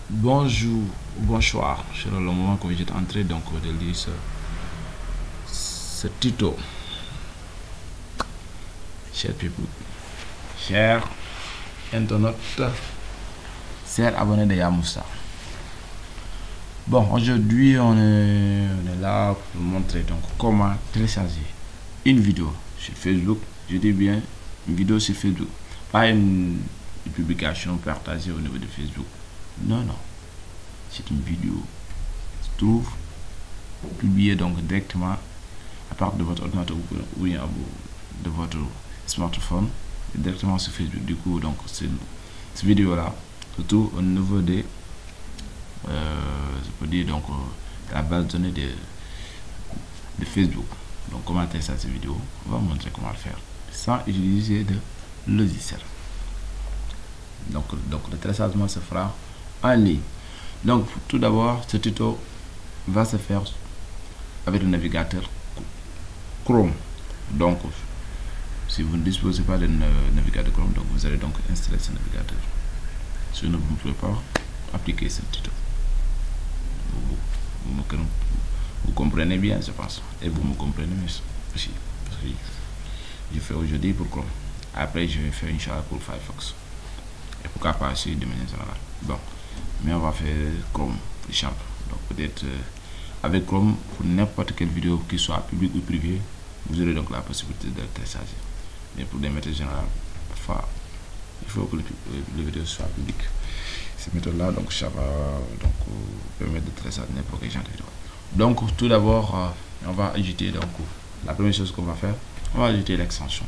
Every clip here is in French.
Bonjour, bonsoir. C'est le moment que j'étais en train donc de lire ce tuto. Chers people, chers internautes, chers abonnés de Yamoussa. Bon, aujourd'hui on est là pour vous montrer donc comment télécharger une vidéo sur Facebook. Je dis bien une vidéo sur Facebook, pas une publication partagée au niveau de Facebook. Non, c'est une vidéo qui se trouve publiée donc directement à partir de votre ordinateur ou bien de votre smartphone directement sur Facebook. Du coup, donc cette vidéo là se trouve au niveau des je peux dire donc la base de données de Facebook. Donc comment télécharger cette vidéo, on va vous montrer comment le faire sans utiliser de logiciel. Donc le téléchargement se fera en ligne. Donc tout d'abord, ce tuto va se faire avec le navigateur Chrome. Donc si vous ne disposez pas de navigateur Chrome, donc vous allez donc installer ce navigateur. Sinon vous ne pouvez pas appliquer ce tuto. Vous comprenez bien, je pense, et vous me comprenez aussi, parce que je fais aujourd'hui pour Chrome. Après je vais faire une charge pour Firefox et pourquoi pas aussi de manière générale. Bon, mais on va faire Chrome, exemple. Donc peut-être avec Chrome, pour n'importe quelle vidéo, qui soit publique ou privée, vous aurez donc la possibilité de télécharger. Mais pour des méthodes générales, parfois il faut que les vidéos soient publiques. Cette méthode là, donc ça va donc permettre de télécharger n'importe quel genre de vidéo. Donc tout d'abord, on va ajouter donc la première chose qu'on va faire, on va ajouter l'extension.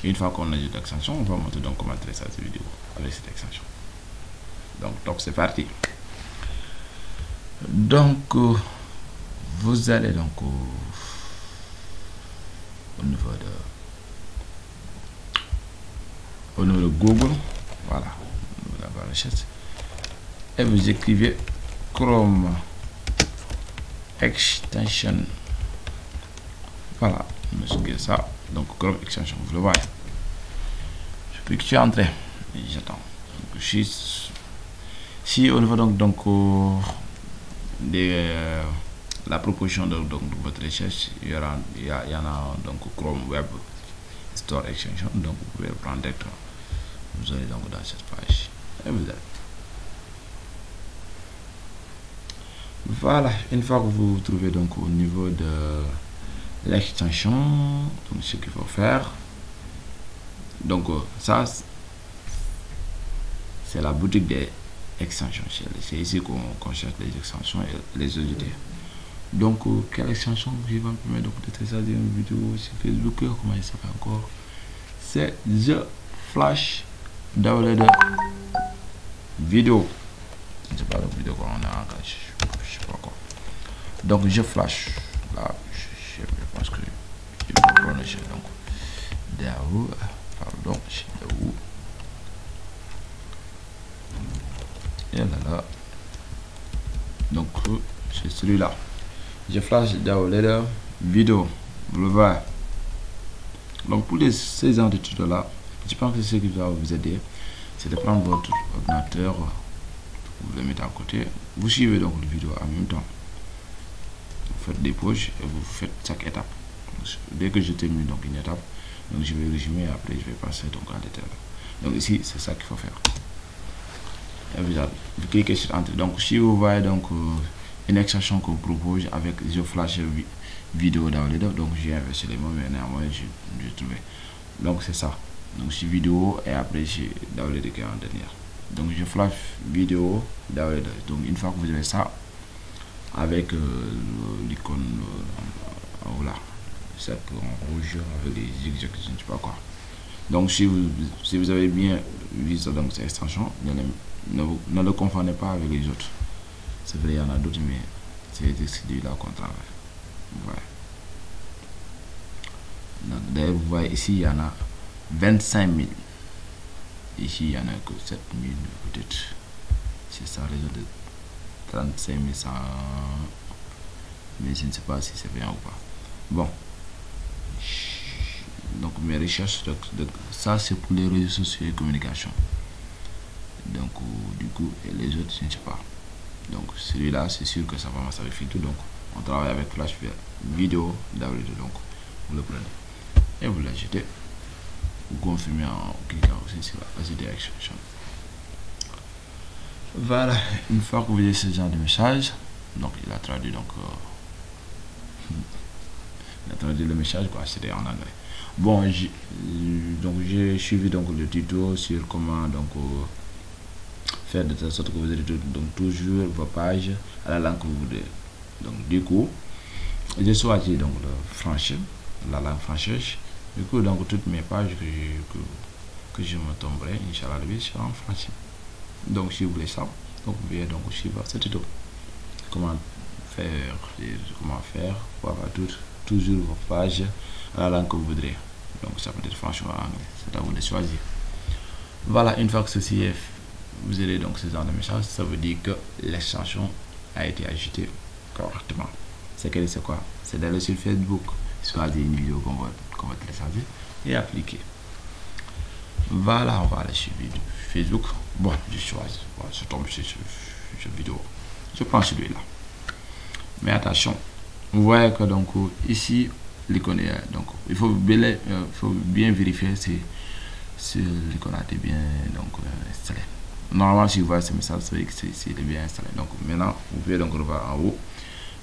Une fois qu'on ajoute l'extension, on va montrer donc comment télécharger cette vidéo avec cette extension. Donc c'est parti. Donc vous allez donc au niveau de Google, voilà, la barre de recherche, et vous écrivez Chrome extension. Voilà, je ça. Donc Chrome extension, vous le voyez. Je clique sur entrée et j'attends. Si au niveau donc de la proposition de votre recherche, il y en a donc Chrome Web Store Extension, donc vous pouvez le prendre directement. Vous allez donc dans cette page et vous allez. Voilà, une fois que vous vous trouvez donc au niveau de l'extension, donc ce qu'il faut faire, donc ça c'est la boutique des extensions. C'est ici qu'on cherche les extensions et les ajouter. Donc quelle extension qui va me permettre donc de télécharger une vidéo sur Facebook, comment il s'appelle encore, c'est The Flash Downloader Vidéo. Je ne sais pas la vidéo qu'on a encore, je sais pas encore. Donc je flash là, je pense que je peux prononcer donc Dahou, pardon, c'est Dahou. Et là, donc c'est celui-là. Je flash Downloader Vidéo. Vous le voyez. Donc pour ces ans de tuto là, je pense que ce qui va vous aider, c'est de prendre votre ordinateur, vous le mettez à côté, vous suivez donc la vidéo en même temps. Vous faites des pauses et vous faites chaque étape. Dès que je termine donc une étape, donc je vais résumer et après je vais passer donc en détail. Donc ici c'est ça qu'il faut faire. Et vous cliquez sur entrée. Donc si vous voyez donc une extension qu'on propose avec The Flash Vidéo Downloader, donc j'ai inversé les mots mais néanmoins j'ai trouvé. Donc c'est ça. Donc c'est vidéo et après j'ai downloadé qui est en dernière. Donc je flash vidéo downloader. Donc une fois que vous avez ça avec l'icône là, c'est en rouge avec les zigzags, je ne sais pas quoi. Donc si vous avez bien vu ça, donc cette extension, ne le confondez pas avec les autres. C'est vrai, il y en a d'autres, mais c'est celui-là qu'on travaille. Voilà. D'ailleurs, vous voyez ici, il y en a 25 000. Ici, il n'y en a que 7 000 peut-être. C'est ça, les autres de 35 100. Mais je ne sais pas si c'est bien ou pas. Bon. Donc mes recherches, ça c'est pour les réseaux sociaux et communication. Donc du coup, et les autres, je ne sais pas. Donc celui-là, c'est sûr que ça va marcher avec Filtre. Donc on travaille avec Flash Video Download. Donc vous le prenez et vous l'ajoutez. Vous confirmez en cliquant aussi sur la Ajouter Extension. Voilà, une fois que vous voyez ce genre de message, donc il a traduit il a traduit le message quoi, c'était en anglais. Bon, j'ai suivi donc le tuto sur comment donc faire de telle sorte que vous avez donc toujours vos pages à la langue que vous voulez. Donc du coup, j'ai choisi donc le français, la langue française. Du coup, donc toutes mes pages que je me tomberai, Inch'Allah, sera en français. Donc si vous voulez ça, donc vous pouvez donc suivre ce tuto. Comment faire pour avoir toujours vos pages à la langue que vous voudrez. Donc ça peut être français ou anglais, c'est à vous de choisir. Voilà, une fois que ceci est fait, vous aurez donc ce genre de message, ça veut dire que l'extension a été ajoutée correctement. C'est quoi? C'est d'aller sur Facebook, choisir une vidéo qu'on va télécharger et appliquer. Voilà, on va aller sur Facebook. Bon, je choisis, voilà, je tombe sur cette vidéo. Je prends celui-là. Mais attention, vous voyez que donc ici l'icône est donc il faut bien vérifier si l'icône a été bien donc installé. Normalement, si vous voyez ce message, c'est que c'est bien installé. Donc maintenant, vous pouvez donc revoir en haut.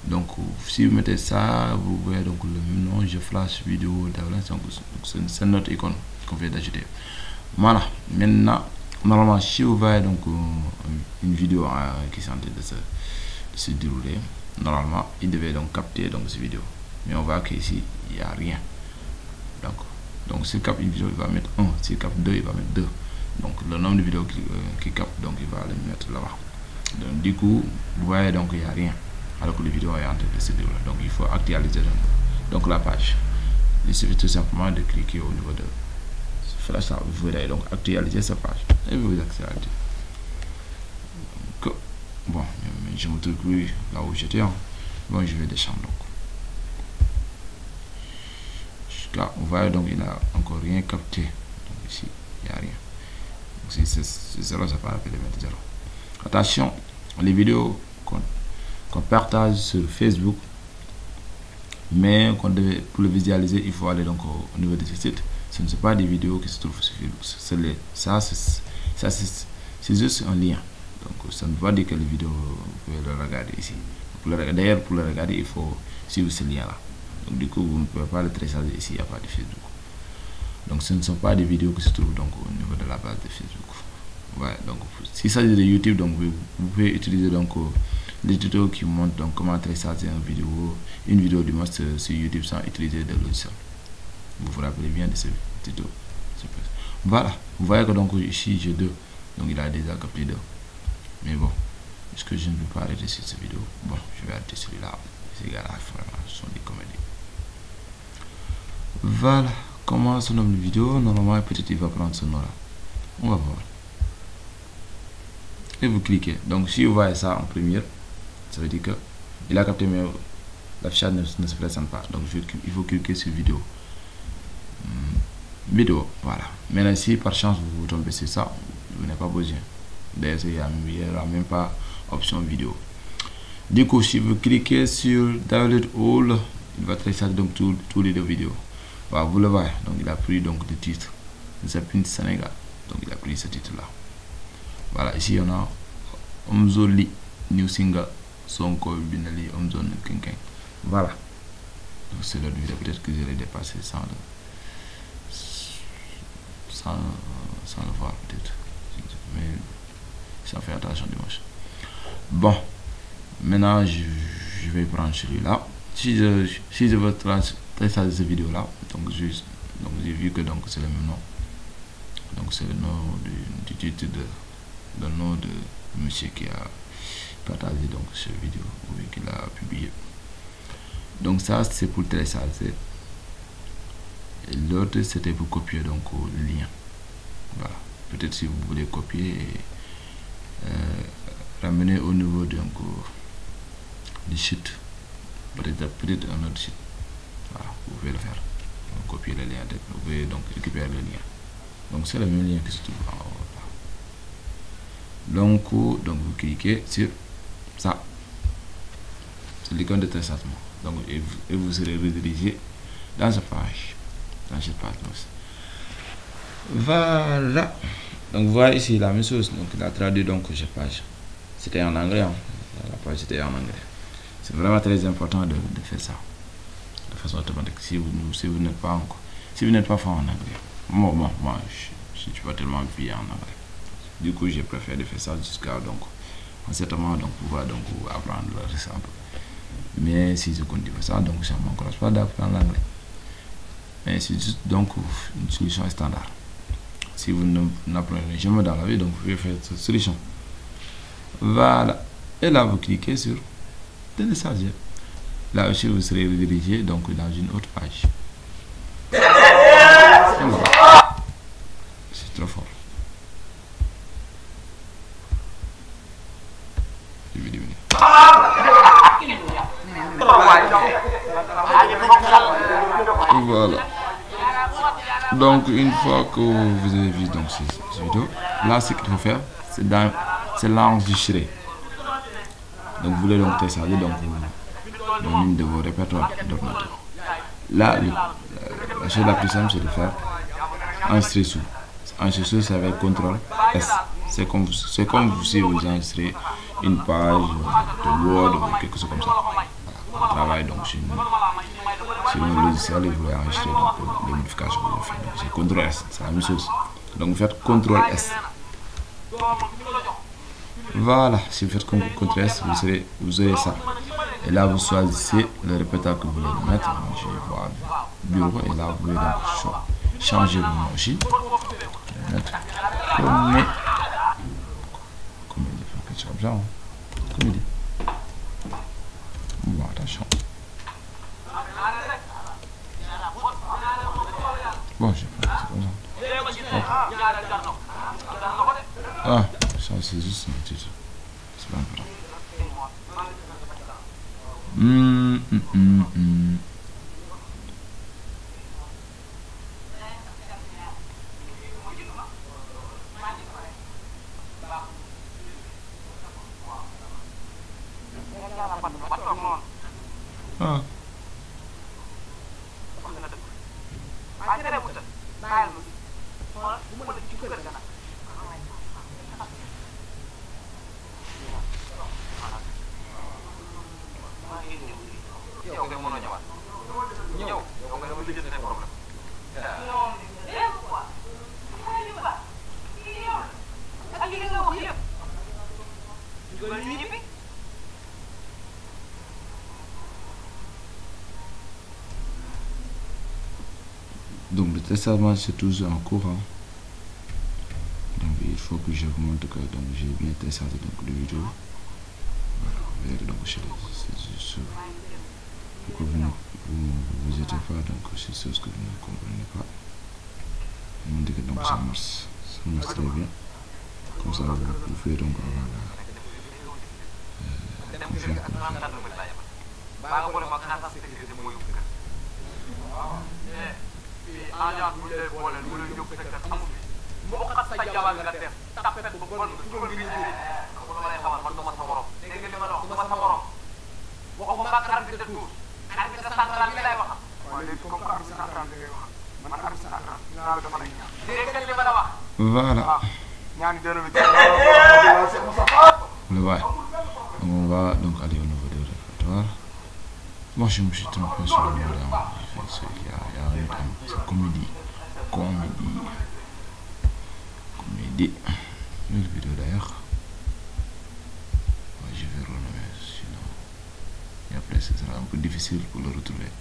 Donc si vous mettez ça, vous voyez donc le nom je flash vidéo download. Donc c'est notre icône qu'on vient d'ajouter. Voilà, maintenant normalement si vous voyez donc une vidéo qui est en train de se dérouler, normalement il devait donc capter donc cette vidéo, mais on voit qu'ici il n'y a rien. Donc s'il capte une vidéo, il va mettre 1, s'il capte 2, il va mettre 2. Donc le nombre de vidéos qui capte, donc il va les mettre là-bas. Donc du coup vous voyez donc il n'y a rien alors que la vidéo est en train de se dérouler. Donc il faut actualiser donc la page. Il suffit tout simplement de cliquer au niveau de Flash, vous verrez donc actualiser sa page et vous actualisez. Donc bon, je me trouve plus là où j'étais. Bon, je vais descendre donc jusqu'à, vous voyez donc il n'a encore rien capté. Donc ici il n'y a rien. Donc si c'est 0, ça va appeler mettre 0. Attention, les vidéos qu'on partage sur Facebook, mais pour le visualiser, il faut aller donc au niveau de ce site. Ce ne sont pas des vidéos qui se trouvent sur Facebook. C'est juste un lien. Donc ça ne veut pas dire que les vidéos, vous pouvez le regarder ici. D'ailleurs, pour le regarder, il faut suivre ce lien là. Donc du coup, vous ne pouvez pas le télécharger ici, il n'y a pas de Facebook. Donc ce ne sont pas des vidéos qui se trouvent donc au niveau de la base de Facebook. Ouais, donc s'il s'agit de YouTube, donc vous pouvez utiliser donc des tutos qui montrent donc comment télécharger une vidéo du moins sur YouTube sans utiliser de logiciel. Vous vous rappelez bien de ce tuto. Voilà, vous voyez que donc ici j'ai 2, donc il a déjà capté 2. Mais bon, est-ce que je ne peux pas arrêter sur cette vidéo? Bon, je vais arrêter celui-là. Ces gars-là, vraiment, ce sont des comédies. Voilà, comment se nomme la vidéo? Normalement, peut-être il va prendre ce nom-là. On va voir. Et vous cliquez. Donc si vous voyez ça en première, ça veut dire que il a capté, mais l'affichage ne se présente pas. Donc il faut cliquer sur vidéo. Vidéo, voilà. Maintenant si par chance vous tombez sur ça, vous n'avez pas besoin. D'ailleurs il n'y aura même pas option vidéo. Du coup, si vous cliquez sur Download All, il va télécharger donc tous les deux vidéos. Voilà, vous le voyez. Donc il a pris donc le titre Zapping Sénégal. Donc il a pris ce titre là. Voilà, ici on a Omzoli New Single Sonko Binali Omzon Kinken. Voilà. Donc c'est l'autre vidéo, peut-être que je l'ai dépassé sans le voir peut-être. Mais ça fait attention dimanche. Bon, maintenant je vais prendre celui-là. Si je veux télécharger cette vidéo là, donc j'ai vu que donc c'est le même nom. Donc c'est le nom du titre le nom de monsieur qui a partagé donc cette vidéo ou qu'il a publié. Donc ça c'est pour télécharger. Et l'autre c'était pour copier donc le lien. Voilà. Peut-être si vous voulez copier et ramener au niveau donc du site. Peut-être un autre site. Voilà, vous pouvez le faire. Donc, copier le lien, vous pouvez donc récupérer le lien. Donc c'est le même lien qui se trouve en haut. Donc vous cliquez sur ça, c'est l'icône de téléchargement. Donc, et vous serez redirigé dans cette page. Voilà. Donc, voilà ici la même chose. Donc, il a traduit donc cette page. C'était en anglais. Hein. La page c'était en anglais. C'est vraiment très important de faire ça de façon automatique. Si vous n'êtes pas encore, si vous n'êtes pas fort en anglais. Moi, je suis pas tellement bien en anglais. Du coup, j'ai préféré de faire ça jusqu'à donc certainement donc pouvoir donc apprendre le reste un peu. Mais si je continue ça, donc ça ne m'encourage pas d'apprendre l'anglais. Mais c'est juste donc une solution standard. Si vous n'apprenez jamais dans la vie, donc vous pouvez faire cette solution. Voilà. Et là, vous cliquez sur télécharger. Là aussi, vous serez redirigé donc dans une autre page. Voilà. C'est trop fort. Je vais diminuer. Voilà. Donc une fois que vous avez vu donc cette vidéo, là ce qu'il faut faire, c'est l'enregistrer. Donc vous voulez donc télécharger donc dans une de vos répertoires d'ordinateur. Là, la chose la plus simple c'est de faire enregistrer sous. Enregistrer ça avec CTRL S. C'est comme si vous enregistrez une page de Word ou quelque chose comme ça. Voilà. On travaille donc sur un logiciel et vous voulez enregistrer donc les modifications que vous faites. Donc c'est CTRL S, c'est la même chose. Donc vous faites CTRL S. Voilà, si vous faites CTRL S, vous aurez ça. Et là vous choisissez le répéteur que vous voulez mettre. Donc, je vais voir bureau et là vous pouvez donc changer le nom aussi. Je vais mettre comédie, quelque chose comme ça. Comédie. Bon, attention. Bon, je vais faire comme ça. Ah, ça c'est juste un petit truc. C'est pas important. Ah. Donc le téléchargement c'est toujours en cours. Hein. Donc il faut que je vous montre que donc j'ai bien téléchargé donc la vidéo. Voilà, vous verrez donc c'est que vous n'êtes pas donc c'est ce que vous ne comprenez pas. Vous me dites que donc ça marche très bien. Comme ça vous pouvez donc avoir la confiance. Voilà. Le voyez. On va donc aller au niveau du répertoire. Moi je me suis trompé sur le nom. Il y a un temps. C'est comédie. Une vidéo d'ailleurs. Je vais renommer sinon. Et après ce sera un peu difficile pour le retrouver.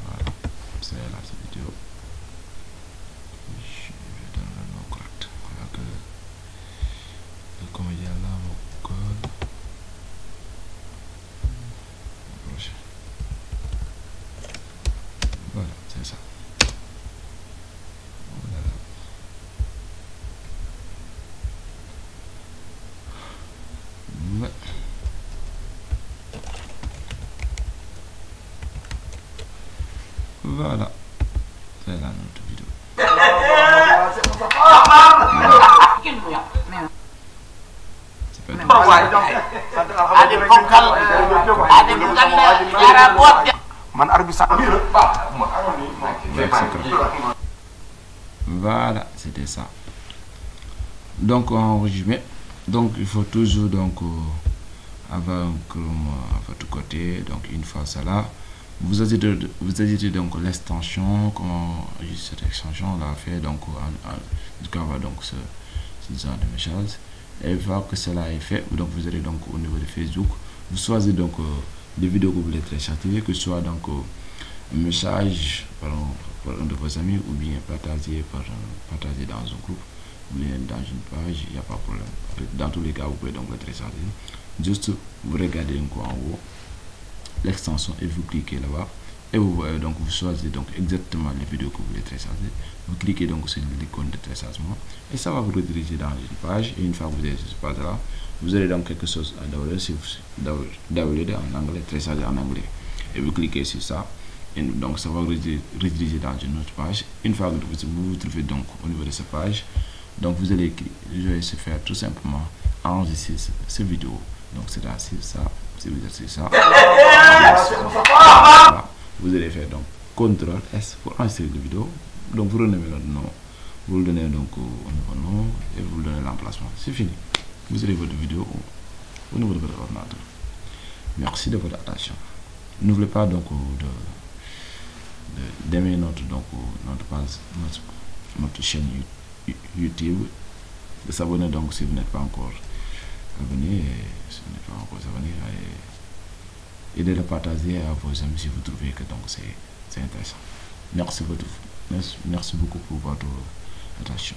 Voilà, c'est là cette vidéo. Je vais donner le nom correct. Voilà que le comédien là mon code. Voilà, c'est ça. Voilà, c'est la notre vidéo. Voilà, c'était ça. Donc en résumé, donc il faut toujours donc avoir un Chrome à votre côté. Donc une fois ça là, vous ajoutez donc l'extension. Comment cette extension on l'a fait donc on va donc ce genre de message. Et une fois que cela est fait, donc vous allez donc au niveau de Facebook, vous choisissez donc les vidéos que vous voulez télécharger, que ce soit donc un message par un de vos amis ou bien partager dans un groupe ou bien dans une page, il n'y a pas de problème. Dans tous les cas, vous pouvez donc le télécharger. Juste vous regardez un coup en haut l'extension et vous cliquez là-bas et vous voyez donc vous choisissez donc exactement les vidéos que vous voulez télécharger. Vous cliquez donc sur l'icône de téléchargement et ça va vous rediriger dans une page. Et une fois que vous êtes sur cette page là, vous allez donc quelque chose à downloader, si vous downloader en anglais, télécharger en anglais, et vous cliquez sur ça. Et donc ça va vous rediriger dans une autre page. Une fois que vous vous trouvez donc au niveau de cette page, donc vous allez se faire tout simplement enregistrer cette vidéo. Donc c'est là, c'est ça, si vous êtes sur ça, voilà. Vous allez faire donc CTRL S pour enregistrer la vidéo. Donc vous renommez le nom, vous le donnez donc au nouveau nom et vous le donnez l'emplacement. C'est fini. Vous avez votre vidéo au niveau de votre ordinateur. Merci de votre attention. N'oubliez pas donc d'aimer notre page, notre chaîne YouTube, de s'abonner donc si vous n'êtes pas encore abonné, si vous n'êtes pas encore abonné, et de le partager à vos amis si vous trouvez que donc c'est intéressant. Merci beaucoup pour votre attention.